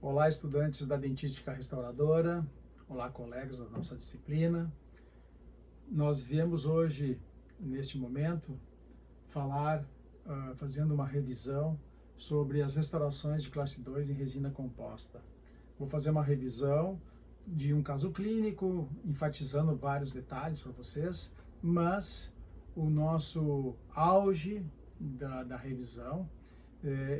Olá, estudantes da Dentística Restauradora. Olá, colegas da nossa disciplina. Nós viemos hoje, neste momento, fazendo uma revisão sobre as restaurações de classe 2 em resina composta. Vou fazer uma revisão de um caso clínico, enfatizando vários detalhes para vocês, mas o nosso auge da revisão,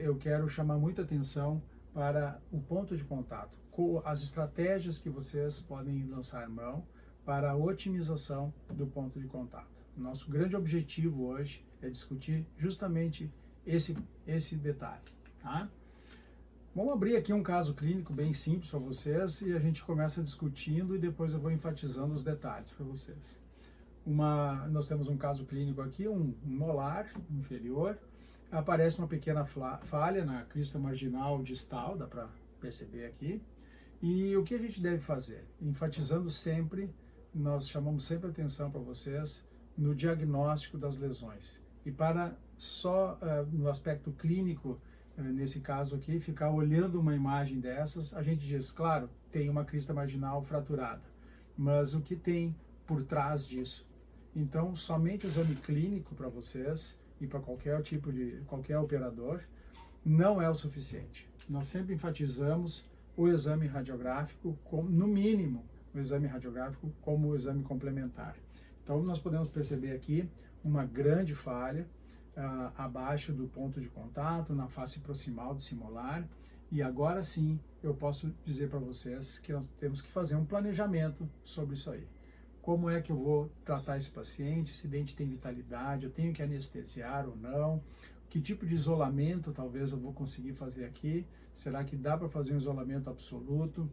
eu quero chamar muita atenção para o ponto de contato, as estratégias que vocês podem lançar mão para a otimização do ponto de contato. Nosso grande objetivo hoje é discutir justamente esse detalhe. Tá? Vamos abrir aqui um caso clínico bem simples para vocês e a gente começa discutindo e depois eu vou enfatizando os detalhes para vocês. Nós temos um caso clínico aqui, um molar inferior. Aparece uma pequena falha na crista marginal distal, dá para perceber aqui. E o que a gente deve fazer? Enfatizando sempre, nós chamamos sempre atenção para vocês no diagnóstico das lesões. E para só no aspecto clínico, nesse caso aqui, ficar olhando uma imagem dessas, a gente diz, claro, tem uma crista marginal fraturada, mas o que tem por trás disso? Então, somente o exame clínico para vocês e para qualquer operador, não é o suficiente. Nós sempre enfatizamos o exame radiográfico, no mínimo, o exame radiográfico como o exame complementar. Então, nós podemos perceber aqui uma grande falha abaixo do ponto de contato, na face proximal do simolar, e agora sim eu posso dizer para vocês que nós temos que fazer um planejamento sobre isso aí. Como é que eu vou tratar esse paciente, esse dente tem vitalidade, eu tenho que anestesiar ou não, que tipo de isolamento talvez eu vou conseguir fazer aqui, será que dá para fazer um isolamento absoluto,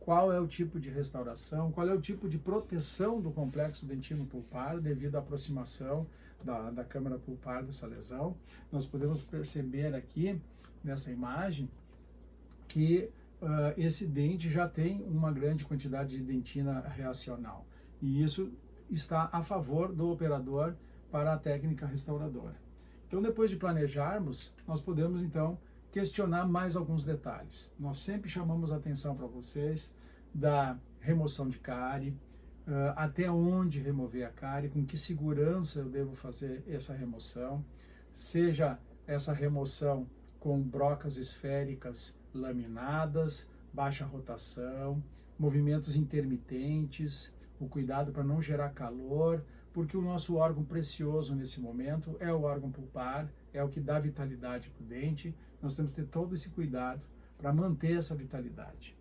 qual é o tipo de restauração, qual é o tipo de proteção do complexo dentino pulpar devido à aproximação da câmara pulpar dessa lesão. Nós podemos perceber aqui nessa imagem que esse dente já tem uma grande quantidade de dentina reacional. E isso está a favor do operador para a técnica restauradora. Então, depois de planejarmos, nós podemos, então, questionar mais alguns detalhes. Nós sempre chamamos a atenção para vocês da remoção de cárie, até onde remover a cárie, com que segurança eu devo fazer essa remoção, seja essa remoção com brocas esféricas laminadas, baixa rotação, movimentos intermitentes, o cuidado para não gerar calor, porque o nosso órgão precioso nesse momento é o órgão pulpar, é o que dá vitalidade para o dente. Nós temos que ter todo esse cuidado para manter essa vitalidade.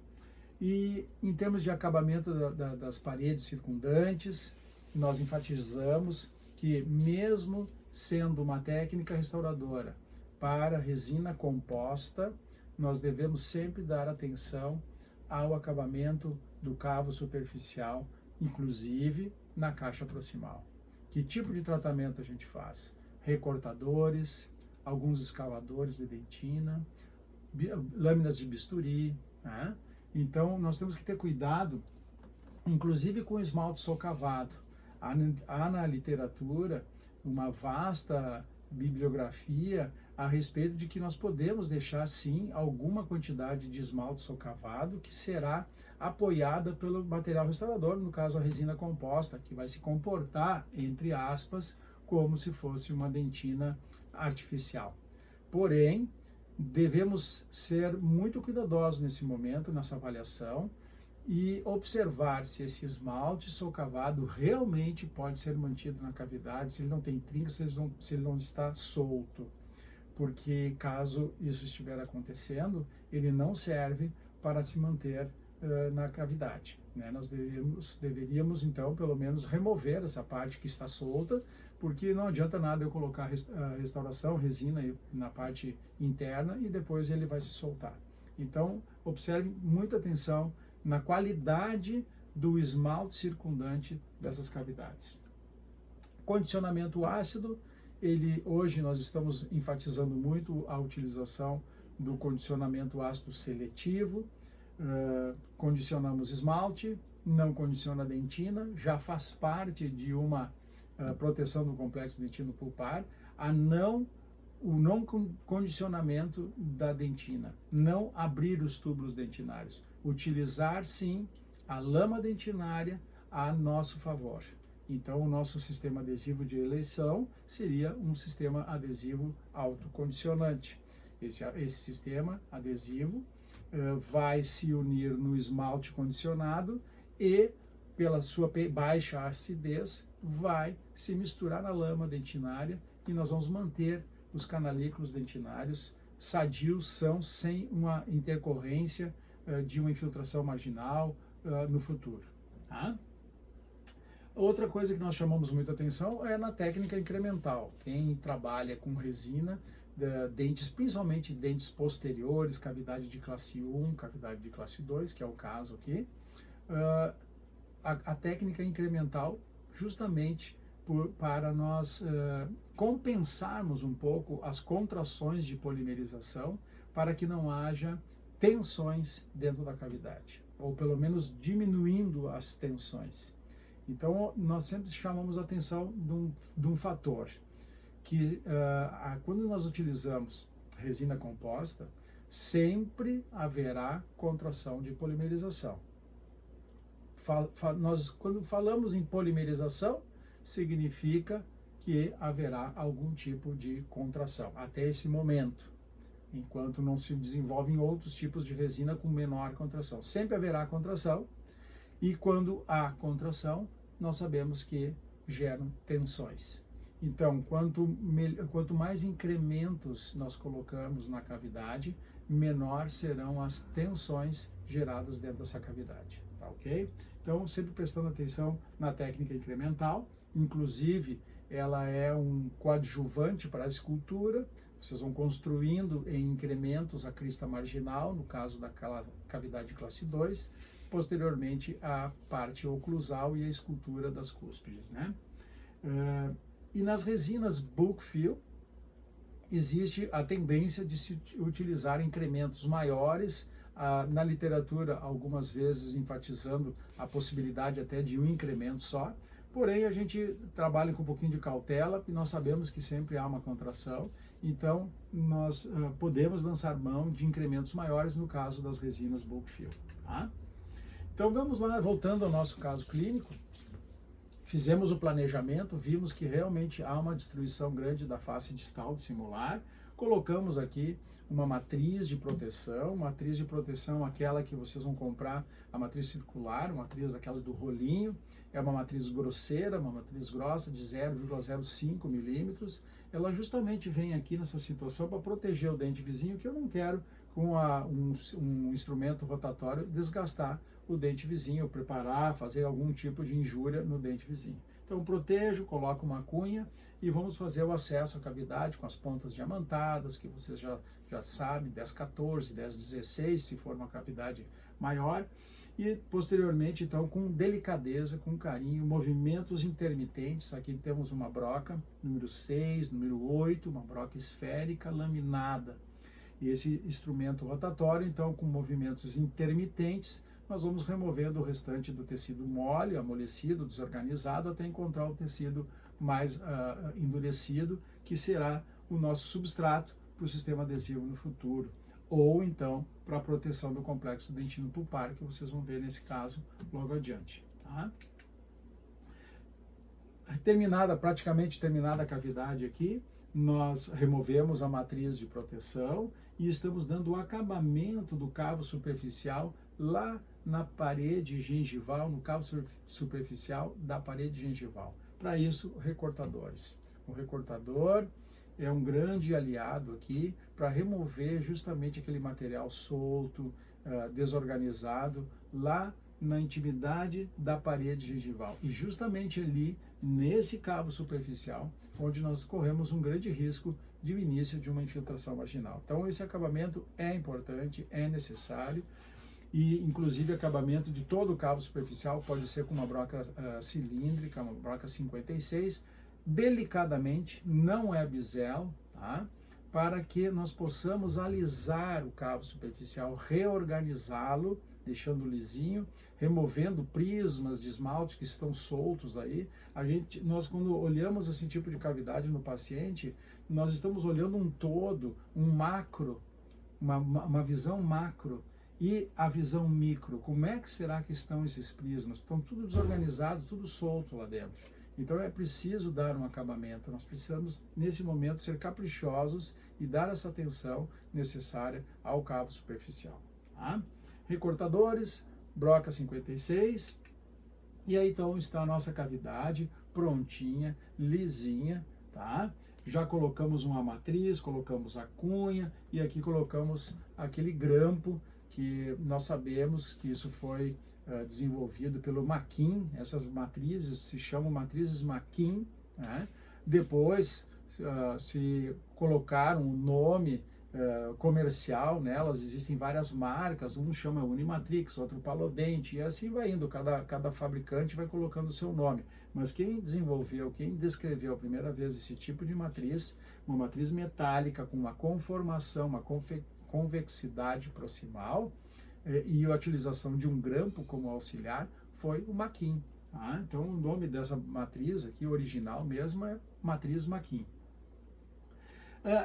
E em termos de acabamento das paredes circundantes, nós enfatizamos que mesmo sendo uma técnica restauradora para resina composta, nós devemos sempre dar atenção ao acabamento do cavo superficial, inclusive na caixa proximal. Que tipo de tratamento a gente faz? Recortadores, alguns escavadores de dentina, lâminas de bisturi, né? Então, nós temos que ter cuidado, inclusive com esmalte socavado. Há na literatura uma vasta bibliografia a respeito de que nós podemos deixar, sim, alguma quantidade de esmalte socavado que será apoiada pelo material restaurador, no caso a resina composta, que vai se comportar, entre aspas, como se fosse uma dentina artificial. Porém, devemos ser muito cuidadosos nesse momento, nessa avaliação, e observar se esse esmalte socavado realmente pode ser mantido na cavidade, se ele não tem trinca, se ele não está solto. Porque caso isso estiver acontecendo, ele não serve para se manter na cavidade, né? Nós deveríamos, então, pelo menos remover essa parte que está solta, porque não adianta nada eu colocar a restauração, resina na parte interna e depois ele vai se soltar. Então, observe muita atenção na qualidade do esmalte circundante dessas cavidades. Condicionamento ácido, hoje nós estamos enfatizando muito a utilização do condicionamento ácido seletivo. Condicionamos esmalte, não condiciona a dentina, já faz parte de uma proteção do complexo dentino pulpar, a não o não condicionamento da dentina, não abrir os túbulos dentinários, utilizar sim a lama dentinária a nosso favor. Então, o nosso sistema adesivo de eleição seria um sistema adesivo autocondicionante. Esse sistema adesivo vai se unir no esmalte condicionado e, pela sua baixa acidez, vai se misturar na lama dentinária e nós vamos manter os canalículos dentinários sadios, são, sem uma intercorrência de uma infiltração marginal no futuro. Tá? Outra coisa que nós chamamos muita atenção é na técnica incremental. Quem trabalha com resina, dentes, principalmente dentes posteriores, cavidade de classe 1, cavidade de classe 2, que é o caso aqui, a técnica incremental justamente para nós compensarmos um pouco as contrações de polimerização para que não haja tensões dentro da cavidade, ou pelo menos diminuindo as tensões. Então, nós sempre chamamos a atenção de um fator, que quando nós utilizamos resina composta, sempre haverá contração de polimerização. Quando falamos em polimerização, significa que haverá algum tipo de contração, até esse momento, enquanto não se desenvolvem outros tipos de resina com menor contração. Sempre haverá contração, e quando há contração, nós sabemos que geram tensões. Então, quanto mais incrementos nós colocamos na cavidade, menor serão as tensões geradas dentro dessa cavidade, tá ok? Então, sempre prestando atenção na técnica incremental, inclusive ela é um coadjuvante para a escultura, vocês vão construindo em incrementos a crista marginal, no caso daquela cavidade de classe 2, posteriormente a parte oclusal e a escultura das cúspides, né? E nas resinas bulk fill existe a tendência de se utilizar incrementos maiores, na literatura algumas vezes enfatizando a possibilidade até de um incremento só, porém a gente trabalha com um pouquinho de cautela e nós sabemos que sempre há uma contração, então nós podemos lançar mão de incrementos maiores no caso das resinas bulk fill, tá? Então vamos lá, voltando ao nosso caso clínico, fizemos o planejamento, vimos que realmente há uma destruição grande da face distal do simular, colocamos aqui uma matriz de proteção, aquela que vocês vão comprar, a matriz circular, uma matriz aquela do rolinho, é uma matriz grosseira, uma matriz grossa de 0,05 milímetros, ela justamente vem aqui nessa situação para proteger o dente vizinho, que eu não quero com um instrumento rotatório desgastar o dente vizinho, preparar, fazer algum tipo de injúria no dente vizinho. Então protejo, coloco uma cunha e vamos fazer o acesso à cavidade com as pontas diamantadas, que vocês já sabem, 10-14, 10-16, se for uma cavidade maior. E posteriormente, então, com delicadeza, com carinho, movimentos intermitentes. Aqui temos uma broca, número 6, número 8, uma broca esférica laminada. E esse instrumento rotatório, então, com movimentos intermitentes, nós vamos removendo o restante do tecido mole, amolecido, desorganizado, até encontrar o tecido mais endurecido, que será o nosso substrato para o sistema adesivo no futuro, ou então para a proteção do complexo dentino pulpar, que vocês vão ver nesse caso logo adiante. Tá? Praticamente terminada a cavidade aqui, nós removemos a matriz de proteção e estamos dando o acabamento do cavo superficial lá na parede gengival, no cavo superficial da parede gengival. Para isso, recortadores. O recortador é um grande aliado aqui para remover justamente aquele material solto, desorganizado, lá na intimidade da parede gengival. E justamente ali, nesse cavo superficial, onde nós corremos um grande risco de início de uma infiltração marginal. Então, esse acabamento é importante, é necessário, e inclusive acabamento de todo o cavo superficial pode ser com uma broca cilíndrica, uma broca 56, delicadamente, não é bisel, tá? para que nós possamos alisar o cavo superficial, reorganizá-lo, deixando lisinho, removendo prismas de esmalte que estão soltos aí. Nós quando olhamos esse tipo de cavidade no paciente, nós estamos olhando um todo, um macro, uma visão macro e a visão micro. Como é que será que estão esses prismas? Estão tudo desorganizado, tudo solto lá dentro. Então é preciso dar um acabamento, nós precisamos nesse momento ser caprichosos e dar essa atenção necessária ao cavo superficial. Tá? Recortadores, broca 56, e aí então está a nossa cavidade prontinha, lisinha, tá? Já colocamos uma matriz, colocamos a cunha e aqui colocamos aquele grampo que nós sabemos que isso foi desenvolvido pelo Maquin. Essas matrizes se chamam matrizes Maquin, né? Depois se colocaram um nome comercial nelas, existem várias marcas, um chama Unimatrix, outro Palodente, e assim vai indo, cada fabricante vai colocando o seu nome. Mas quem desenvolveu, quem descreveu a primeira vez esse tipo de matriz, uma matriz metálica com uma conformação, uma convexidade proximal, e a utilização de um grampo como auxiliar, foi o Maquin. Tá? Então o nome dessa matriz aqui, original mesmo, é matriz Maquin.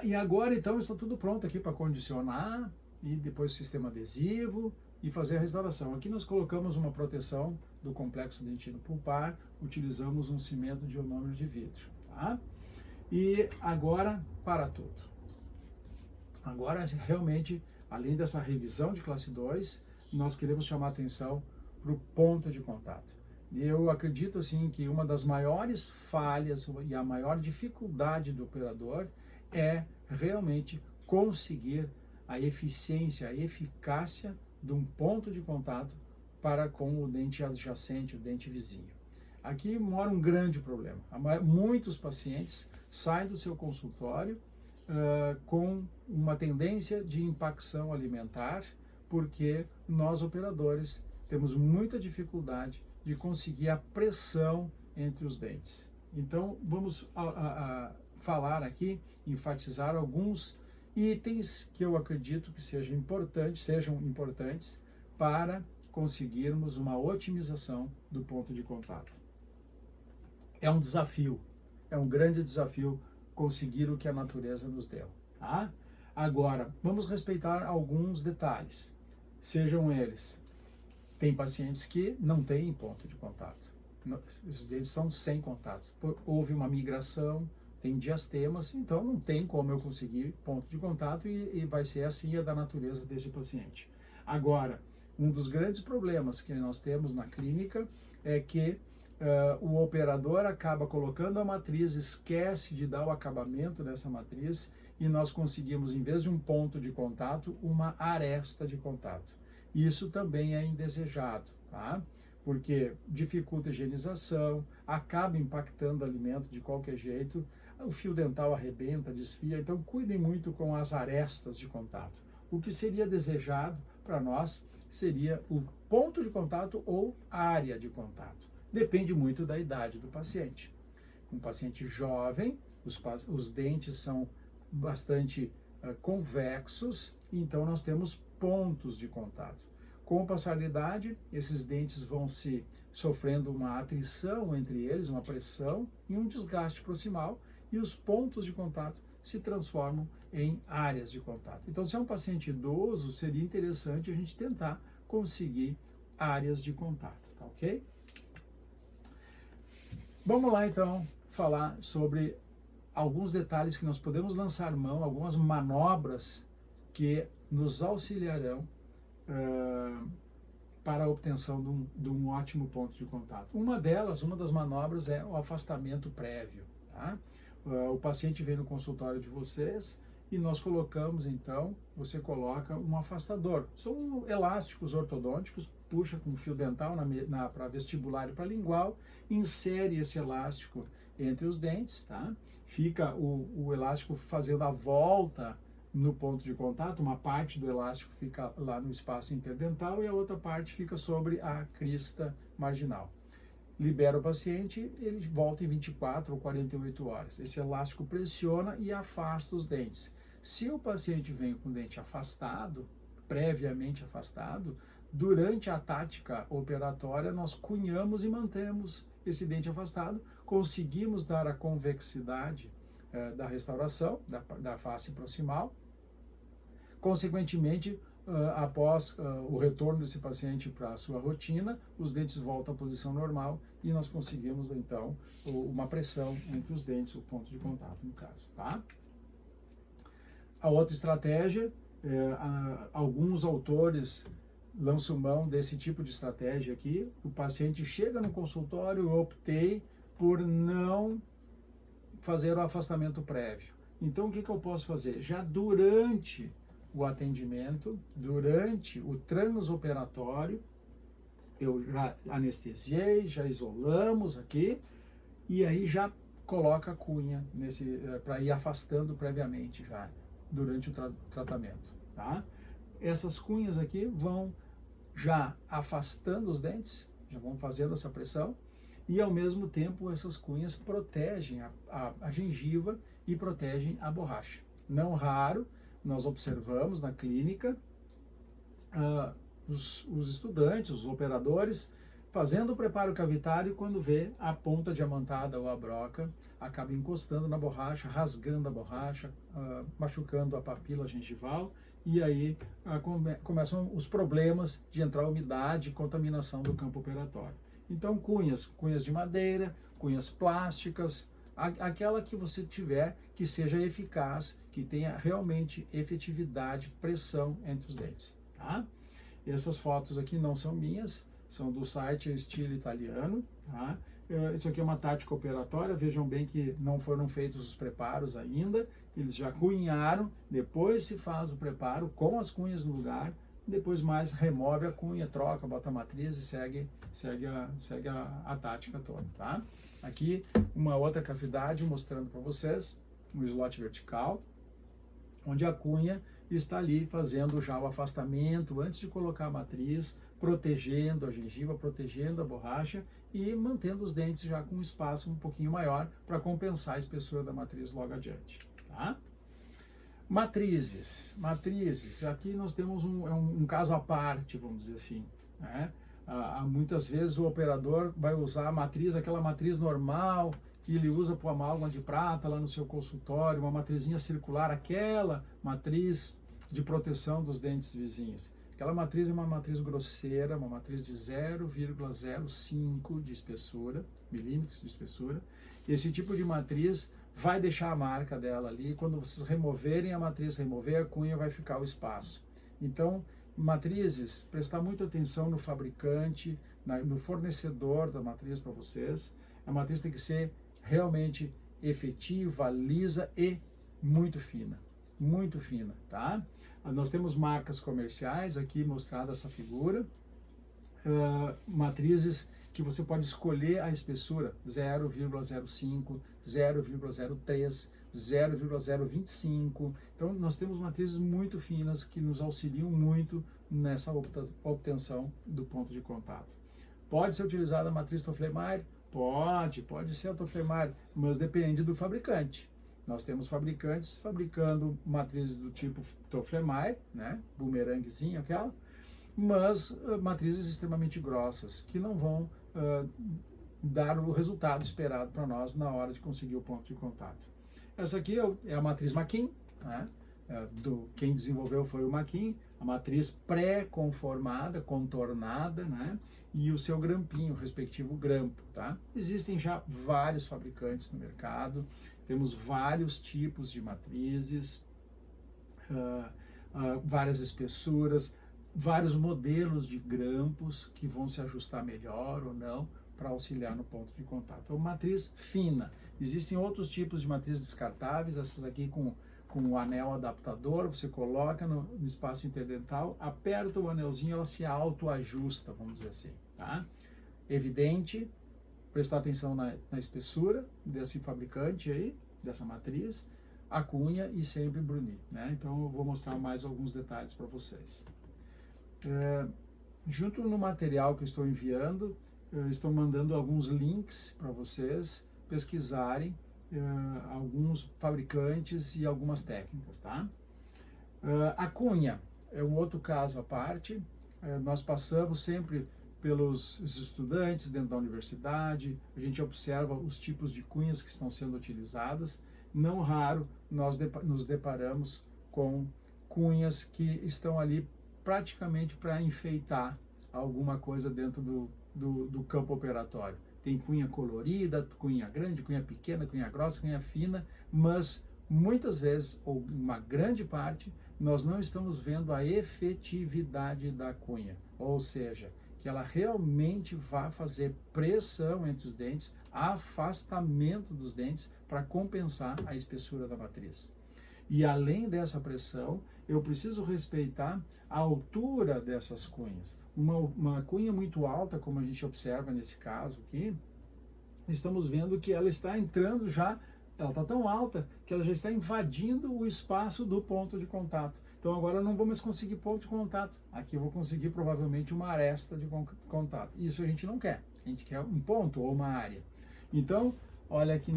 E agora então está tudo pronto aqui para condicionar e depois sistema adesivo e fazer a restauração. Aqui nós colocamos uma proteção do complexo dentino pulpar, utilizamos um cimento de ionômero de vidro. Tá? E agora para tudo. Agora realmente, além dessa revisão de classe 2, nós queremos chamar a atenção para o ponto de contato. E eu acredito assim que uma das maiores falhas e a maior dificuldade do operador é realmente conseguir a eficiência, a eficácia de um ponto de contato para com o dente adjacente, o dente vizinho. Aqui mora um grande problema. Muitos pacientes saem do seu consultório com uma tendência de impacção alimentar, porque nós operadores temos muita dificuldade de conseguir a pressão entre os dentes. Então vamos falar aqui, enfatizar alguns itens que eu acredito que sejam importantes para conseguirmos uma otimização do ponto de contato. É um desafio, é um grande desafio conseguir o que a natureza nos deu. Tá? Agora, vamos respeitar alguns detalhes, sejam eles, tem pacientes que não têm ponto de contato, os dentes são sem contato, houve uma migração, tem diastemas, então não tem como eu conseguir ponto de contato e vai ser assim a da natureza desse paciente. Agora, um dos grandes problemas que nós temos na clínica é que o operador acaba colocando a matriz, esquece de dar o acabamento dessa matriz e nós conseguimos, em vez de um ponto de contato, uma aresta de contato. Isso também é indesejado, tá? Porque dificulta a higienização, acaba impactando o alimento de qualquer jeito, o fio dental arrebenta, desfia, então cuidem muito com as arestas de contato. O que seria desejado para nós seria o ponto de contato ou área de contato. Depende muito da idade do paciente. Um paciente jovem, os dentes são bastante convexos, então nós temos pontos de contato. Com o passar da idade, esses dentes vão se sofrendo uma atrição entre eles, uma pressão e um desgaste proximal, e os pontos de contato se transformam em áreas de contato. Então, se é um paciente idoso, seria interessante a gente tentar conseguir áreas de contato, tá ok? Vamos lá, então, falar sobre alguns detalhes que nós podemos lançar mão, algumas manobras que nos auxiliarão para a obtenção de um ótimo ponto de contato. Uma das manobras é o afastamento prévio. Tá? O paciente vem no consultório de vocês e nós colocamos, então, você coloca um afastador. São elásticos ortodônticos, puxa com fio dental para vestibular e para lingual, insere esse elástico entre os dentes, tá? Fica o elástico fazendo a volta no ponto de contato, uma parte do elástico fica lá no espaço interdental e a outra parte fica sobre a crista marginal. Libera o paciente, ele volta em 24 ou 48 horas. Esse elástico pressiona e afasta os dentes. Se o paciente vem com o dente afastado, previamente afastado, durante a tática operatória, nós cunhamos e mantemos esse dente afastado, conseguimos dar a convexidade da restauração, da face proximal. Consequentemente, após o retorno desse paciente para a sua rotina, os dentes voltam à posição normal e nós conseguimos, então, uma pressão entre os dentes, o ponto de contato, no caso, tá? A outra estratégia, alguns autores lançam mão desse tipo de estratégia aqui. O paciente chega no consultório, eu optei por não fazer o afastamento prévio. Então, o que eu posso fazer? Já durante o atendimento, durante o transoperatório, eu já anestesiei, já isolamos aqui, e aí já coloca a cunha para ir afastando previamente já, durante o tratamento, tá? Essas cunhas aqui vão já afastando os dentes, já vão fazendo essa pressão, e ao mesmo tempo essas cunhas protegem a gengiva e protegem a borracha. Não raro, nós observamos na clínica os estudantes, os operadores, fazendo o preparo cavitário, quando vê a ponta diamantada ou a broca, acaba encostando na borracha, rasgando a borracha, machucando a papila gengival, e aí começam os problemas de entrar umidade e contaminação do campo operatório. Então, cunhas de madeira, cunhas plásticas, aquela que você tiver que seja eficaz, que tenha realmente efetividade, pressão entre os dentes, tá? Essas fotos aqui não são minhas, são do site Estilo Italiano, tá? Isso aqui é uma tática operatória, vejam bem que não foram feitos os preparos ainda, eles já cunharam, depois se faz o preparo com as cunhas no lugar, depois mais remove a cunha, troca, bota a matriz e segue a tática toda, tá? Aqui uma outra cavidade mostrando para vocês um slot vertical, onde a cunha está ali fazendo já o afastamento antes de colocar a matriz, protegendo a gengiva, protegendo a borracha e mantendo os dentes já com um espaço um pouquinho maior para compensar a espessura da matriz logo adiante, tá? Matrizes, aqui nós temos um caso à parte, vamos dizer assim, né? Muitas vezes o operador vai usar a matriz, aquela matriz normal que ele usa para o amálgama de prata lá no seu consultório, uma matrizinha circular, aquela matriz de proteção dos dentes vizinhos. Aquela matriz é uma matriz grosseira, uma matriz de 0,05 de espessura, milímetros de espessura. Esse tipo de matriz vai deixar a marca dela ali, quando vocês removerem a matriz, remover a cunha, vai ficar o espaço. Então, matrizes, prestar muita atenção no fabricante, no fornecedor da matriz para vocês. A matriz tem que ser realmente efetiva, lisa e muito fina, tá? Nós temos marcas comerciais, aqui mostrada essa figura, matrizes que você pode escolher a espessura 0,05, 0,03, 0,025. Então, nós temos matrizes muito finas que nos auxiliam muito nessa obtenção do ponto de contato. Pode ser utilizada a matriz Toffler-Mayer? Pode ser a Toffler-Mayer, mas depende do fabricante. Nós temos fabricantes fabricando matrizes do tipo Toffler-Mayer, né, bumeranguezinho aquela, mas matrizes extremamente grossas, que não vão dar o resultado esperado para nós na hora de conseguir o ponto de contato. Essa aqui é a matriz Maquin, né? Quem desenvolveu foi o Maquin, a matriz pré-conformada, contornada, né? E o seu grampinho, o respectivo grampo, tá? Existem já vários fabricantes no mercado, temos vários tipos de matrizes, várias espessuras, vários modelos de grampos que vão se ajustar melhor ou não para auxiliar no ponto de contato. Então, matriz fina. Existem outros tipos de matrizes descartáveis, essas aqui com o anel adaptador, você coloca no espaço interdental, aperta o anelzinho, ela se autoajusta, vamos dizer assim, tá? Evidente, prestar atenção na espessura desse fabricante aí, dessa matriz, a cunha e sempre brunir, né? Então eu vou mostrar mais alguns detalhes para vocês. Junto no material que eu estou enviando, eu estou mandando alguns links para vocês pesquisarem alguns fabricantes e algumas técnicas, tá? A cunha é um outro caso à parte. Nós passamos sempre pelos estudantes dentro da universidade, a gente observa os tipos de cunhas que estão sendo utilizadas. Não raro nós nos deparamos com cunhas que estão ali praticamente para enfeitar alguma coisa dentro do campo operatório. Tem cunha colorida, cunha grande, cunha pequena, cunha grossa, cunha fina, mas muitas vezes, ou uma grande parte, nós não estamos vendo a efetividade da cunha, ou seja, que ela realmente vai fazer pressão entre os dentes, afastamento dos dentes para compensar a espessura da matriz. E além dessa pressão, eu preciso respeitar a altura dessas cunhas. Uma cunha muito alta, como a gente observa nesse caso aqui, estamos vendo que ela está entrando já, ela está tão alta que ela já está invadindo o espaço do ponto de contato. Então agora eu não vou mais conseguir ponto de contato. Aqui eu vou conseguir provavelmente uma aresta de contato. Isso a gente não quer. A gente quer um ponto ou uma área. Então, olha aqui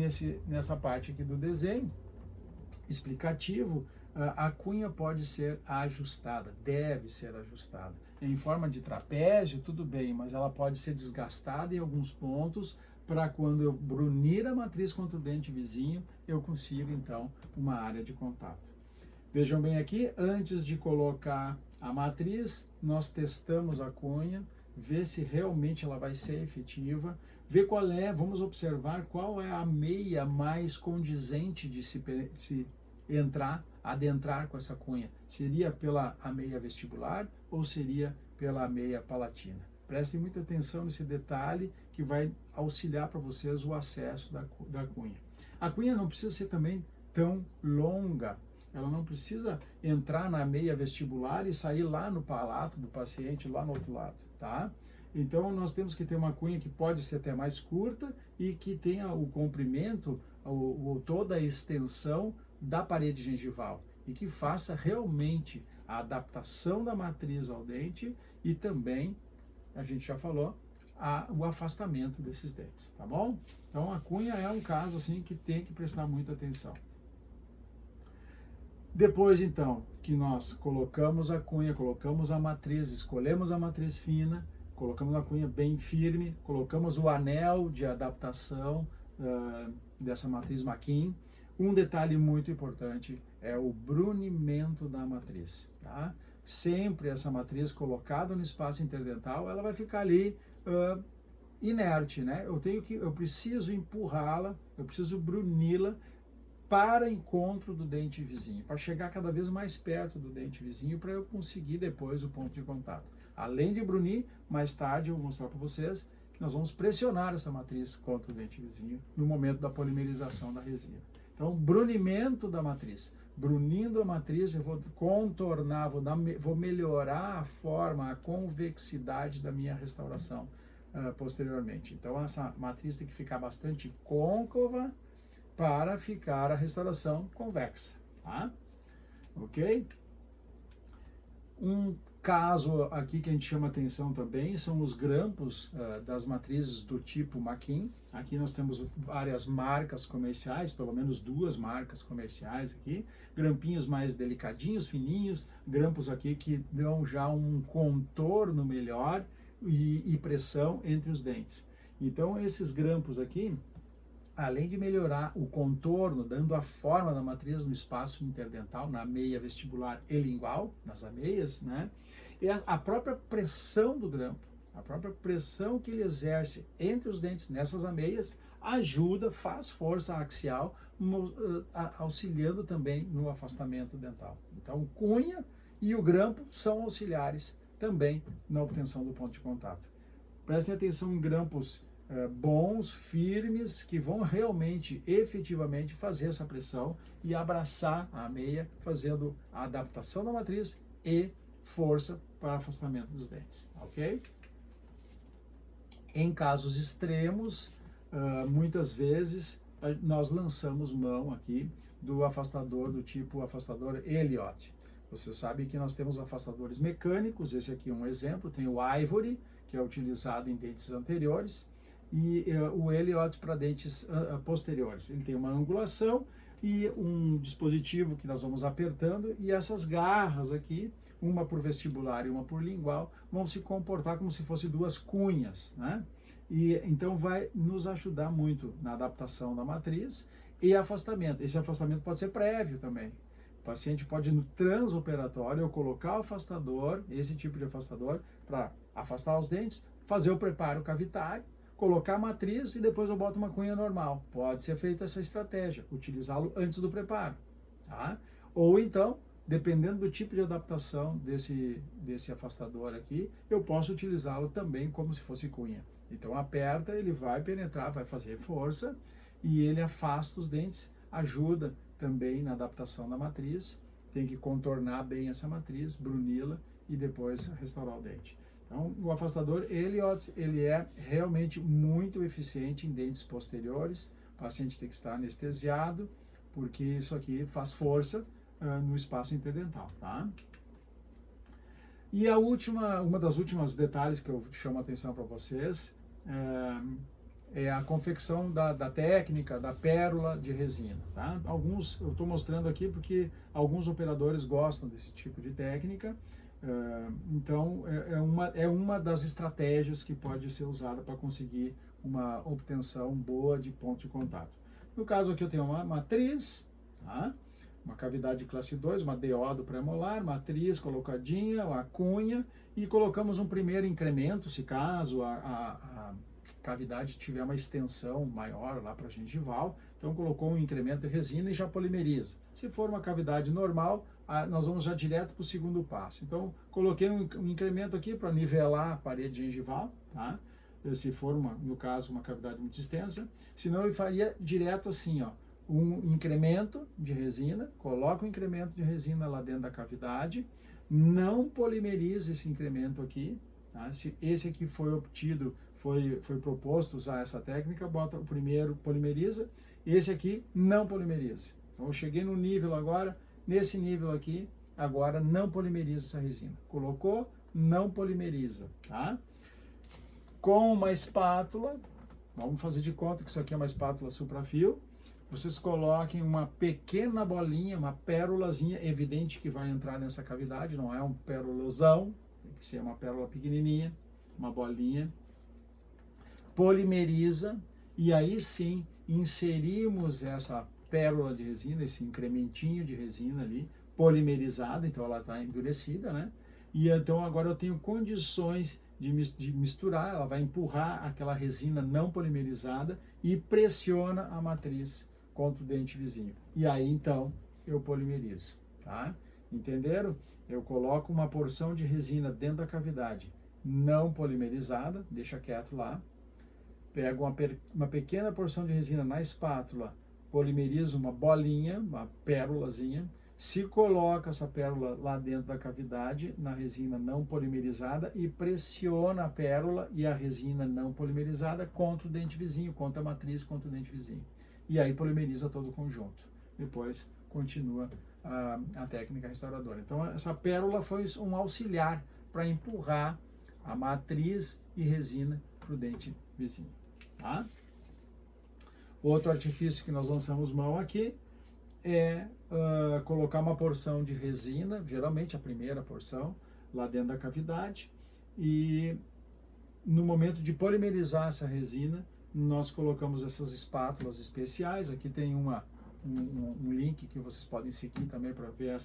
nessa parte aqui do desenho explicativo, a cunha pode ser ajustada, deve ser ajustada. Em forma de trapézio, tudo bem, mas ela pode ser desgastada em alguns pontos para quando eu brunir a matriz contra o dente vizinho, eu consigo então uma área de contato. Vejam bem aqui, antes de colocar a matriz, nós testamos a cunha, ver se realmente ela vai ser efetiva, ver qual é, vamos observar qual é a meia mais condizente de se adentrar com essa cunha. Seria pela meia vestibular ou seria pela meia palatina? Prestem muita atenção nesse detalhe que vai auxiliar para vocês o acesso da cunha. A cunha não precisa ser também tão longa. Ela não precisa entrar na meia vestibular e sair lá no palato do paciente, lá no outro lado, tá? Então, nós temos que ter uma cunha que pode ser até mais curta e que tenha o comprimento, toda a extensão da parede gengival e que faça realmente a adaptação da matriz ao dente e também, a gente já falou, o afastamento desses dentes, tá bom? Então, a cunha é um caso assim que tem que prestar muita atenção. Depois, então, que nós colocamos a cunha, colocamos a matriz, escolhemos a matriz fina, colocamos a cunha bem firme, colocamos o anel de adaptação dessa matriz Maquin. Um detalhe muito importante é o brunimento da matriz, tá? Sempre essa matriz colocada no espaço interdental, ela vai ficar ali inerte, né? Eu preciso empurrá-la, eu preciso bruni-la para encontro do dente vizinho, para chegar cada vez mais perto do dente vizinho, para eu conseguir depois o ponto de contato. Além de brunir, mais tarde eu vou mostrar para vocês que nós vamos pressionar essa matriz contra o dente vizinho no momento da polimerização da resina. Então, brunimento da matriz. Brunindo a matriz, eu vou contornar, vou melhorar a forma, a convexidade da minha restauração posteriormente. Então, essa matriz tem que ficar bastante côncava para ficar a restauração convexa, tá? Ok? Um caso aqui que a gente chama atenção também são os grampos das matrizes do tipo Maquin. Aqui nós temos várias marcas comerciais, pelo menos 2 marcas comerciais aqui. Grampinhos mais delicadinhos, fininhos, grampos aqui que dão já um contorno melhor e pressão entre os dentes. Então esses grampos aqui, além de melhorar o contorno, dando a forma da matriz no espaço interdental, na meia vestibular e lingual, nas ameias, né? E a própria pressão do grampo, a própria pressão que ele exerce entre os dentes nessas ameias, ajuda, faz força axial, auxiliando também no afastamento dental. Então, cunha e o grampo são auxiliares também na obtenção do ponto de contato. Prestem atenção em grampos bons, firmes, que vão realmente, efetivamente fazer essa pressão e abraçar a meia, fazendo a adaptação da matriz e força para afastamento dos dentes, ok? Em casos extremos, muitas vezes nós lançamos mão aqui do afastador do tipo afastador Elliott. Você sabe que nós temos afastadores mecânicos, esse aqui é um exemplo, tem o Ivory, que é utilizado em dentes anteriores, e o Elliott para dentes posteriores. Ele tem uma angulação e um dispositivo que nós vamos apertando, e essas garras aqui, uma por vestibular e uma por lingual, vão se comportar como se fossem duas cunhas, né? E então vai nos ajudar muito na adaptação da matriz e afastamento. Esse afastamento pode ser prévio também. O paciente pode, no transoperatório, eu colocar o afastador, esse tipo de afastador, para afastar os dentes, fazer o preparo cavitário, colocar a matriz e depois eu boto uma cunha normal. Pode ser feita essa estratégia, utilizá-lo antes do preparo, tá? Ou então, dependendo do tipo de adaptação desse afastador aqui, eu posso utilizá-lo também como se fosse cunha. Então aperta, ele vai penetrar, vai fazer força e ele afasta os dentes, ajuda também na adaptação da matriz. Tem que contornar bem essa matriz, bruni-la e depois restaurar o dente. Então, o afastador Elliott, ele é realmente muito eficiente em dentes posteriores. O paciente tem que estar anestesiado, porque isso aqui faz força no espaço interdental, tá? E uma das últimas detalhes que eu chamo a atenção para vocês é a confecção da técnica da pérola de resina, tá? Alguns eu estou mostrando aqui porque alguns operadores gostam desse tipo de técnica. Então, é uma das estratégias que pode ser usada para conseguir uma obtenção boa de ponto de contato. No caso aqui eu tenho uma matriz, tá? Uma cavidade classe 2, uma DO do pré-molar, matriz colocadinha, uma cunha, e colocamos um primeiro incremento, se caso a cavidade tiver uma extensão maior lá para a gengival. Então colocou um incremento de resina e já polimeriza. Se for uma cavidade normal, nós vamos já direto para o segundo passo. Então coloquei um incremento aqui para nivelar a parede gengival, tá? Se for, no caso, uma cavidade muito extensa. Senão eu faria direto assim, ó, um incremento de resina, coloca um incremento de resina lá dentro da cavidade, não polimeriza esse incremento aqui, tá? Se esse aqui foi obtido, foi proposto usar essa técnica, bota o primeiro, polimeriza, esse aqui não polimeriza. Então eu cheguei no nível agora, nesse nível aqui, agora não polimeriza essa resina. Colocou, não polimeriza, tá? Com uma espátula, vamos fazer de conta que isso aqui é uma espátula suprafio, vocês coloquem uma pequena bolinha, uma pérolazinha, evidente que vai entrar nessa cavidade, não é um pérolozão, tem que ser uma pérola pequenininha, uma bolinha, polimeriza, e aí sim inserimos essa pérola de resina, esse incrementinho de resina ali, polimerizada, então ela está endurecida, né? E então agora eu tenho condições de misturar, ela vai empurrar aquela resina não polimerizada e pressiona a matriz contra o dente vizinho. E aí então eu polimerizo, tá? Entenderam? Eu coloco uma porção de resina dentro da cavidade não polimerizada, deixa quieto lá, pego uma pequena porção de resina na espátula, polimerizo uma bolinha, uma pérolazinha, se coloca essa pérola lá dentro da cavidade, na resina não polimerizada, e pressiona a pérola e a resina não polimerizada contra o dente vizinho, contra a matriz, contra o dente vizinho. E aí polimeriza todo o conjunto. Depois continua a técnica restauradora. Então essa pérola foi um auxiliar para empurrar a matriz e resina para o dente vizinho. Tá? Outro artifício que nós lançamos mão aqui é colocar uma porção de resina, geralmente a primeira porção, lá dentro da cavidade, e no momento de polimerizar essa resina, nós colocamos essas espátulas especiais. Aqui tem um link que vocês podem seguir também para ver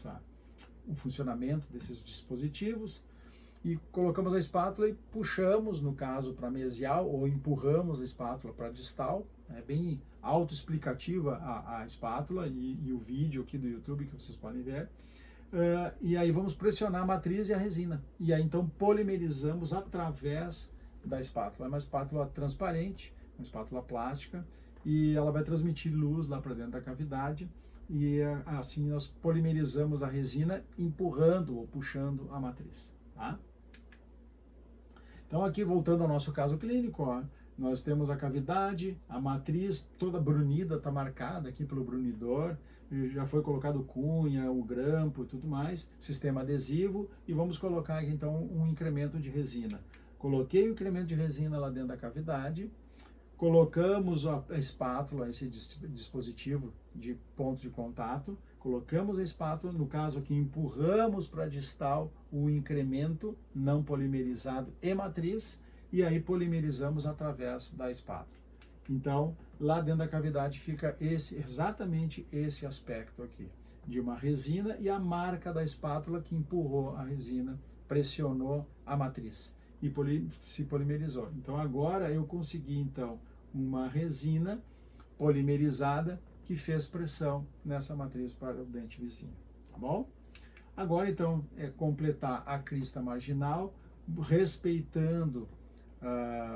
o funcionamento desses dispositivos. E colocamos a espátula e puxamos, no caso, para mesial, ou empurramos a espátula para distal. É bem autoexplicativa a espátula e o vídeo aqui do YouTube que vocês podem ver. E aí vamos pressionar a matriz e a resina. E aí então polimerizamos através da espátula. É uma espátula transparente, uma espátula plástica, e ela vai transmitir luz lá para dentro da cavidade. E assim nós polimerizamos a resina empurrando ou puxando a matriz. Tá? Então aqui, voltando ao nosso caso clínico, ó, nós temos a cavidade, a matriz toda brunida, está marcada aqui pelo brunidor, já foi colocado cunha, o grampo e tudo mais, sistema adesivo, e vamos colocar aqui então um incremento de resina. Coloquei o incremento de resina lá dentro da cavidade, colocamos a espátula, esse dispositivo de ponto de contato, colocamos a espátula, no caso aqui empurramos para a distal o incremento não polimerizado e matriz, e aí polimerizamos através da espátula. Então, lá dentro da cavidade fica exatamente esse aspecto aqui, de uma resina e a marca da espátula que empurrou a resina, pressionou a matriz e se polimerizou. Então, agora eu consegui, então, uma resina polimerizada que fez pressão nessa matriz para o dente vizinho, tá bom? Agora, então, é completar a crista marginal, respeitando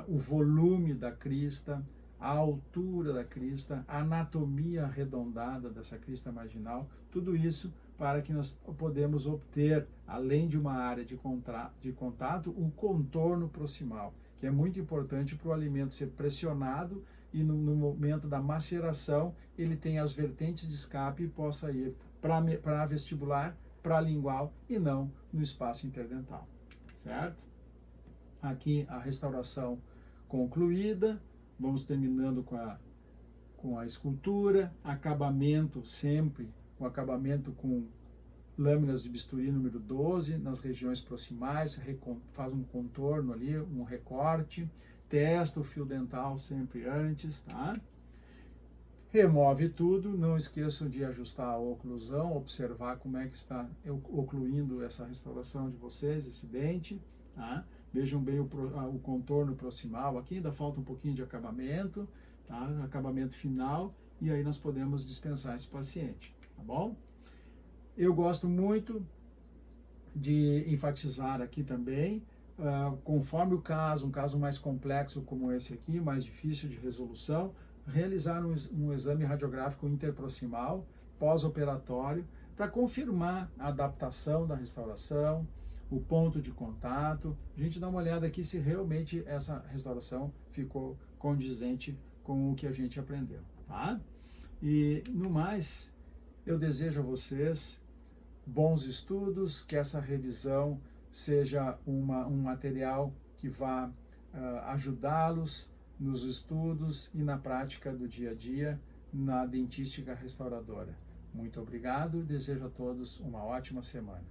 o volume da crista, a altura da crista, a anatomia arredondada dessa crista marginal, tudo isso para que nós podemos obter, além de uma área de contato, o contorno proximal, que é muito importante para o alimento ser pressionado e no momento da maceração ele tem as vertentes de escape e possa ir para a vestibular, para a lingual e não no espaço interdental, certo? Aqui a restauração concluída, vamos terminando com a escultura, acabamento sempre, o acabamento com lâminas de bisturi número 12 nas regiões proximais, faz um contorno ali, um recorte, testa o fio dental sempre antes, tá? Remove tudo, não esqueçam de ajustar a oclusão, observar como é que está ocluindo essa restauração de vocês, esse dente, tá? Vejam bem o contorno proximal aqui, ainda falta um pouquinho de acabamento, tá? Acabamento final, e aí nós podemos dispensar esse paciente, tá bom? Eu gosto muito de enfatizar aqui também, conforme o caso, um caso mais complexo como esse aqui, mais difícil de resolução, realizar um exame radiográfico interproximal, pós-operatório, para confirmar a adaptação da restauração, o ponto de contato. A gente dá uma olhada aqui se realmente essa restauração ficou condizente com o que a gente aprendeu, tá? E, no mais, eu desejo a vocês bons estudos, que essa revisão seja um material que vá ajudá-los nos estudos e na prática do dia a dia na dentística restauradora. Muito obrigado e desejo a todos uma ótima semana.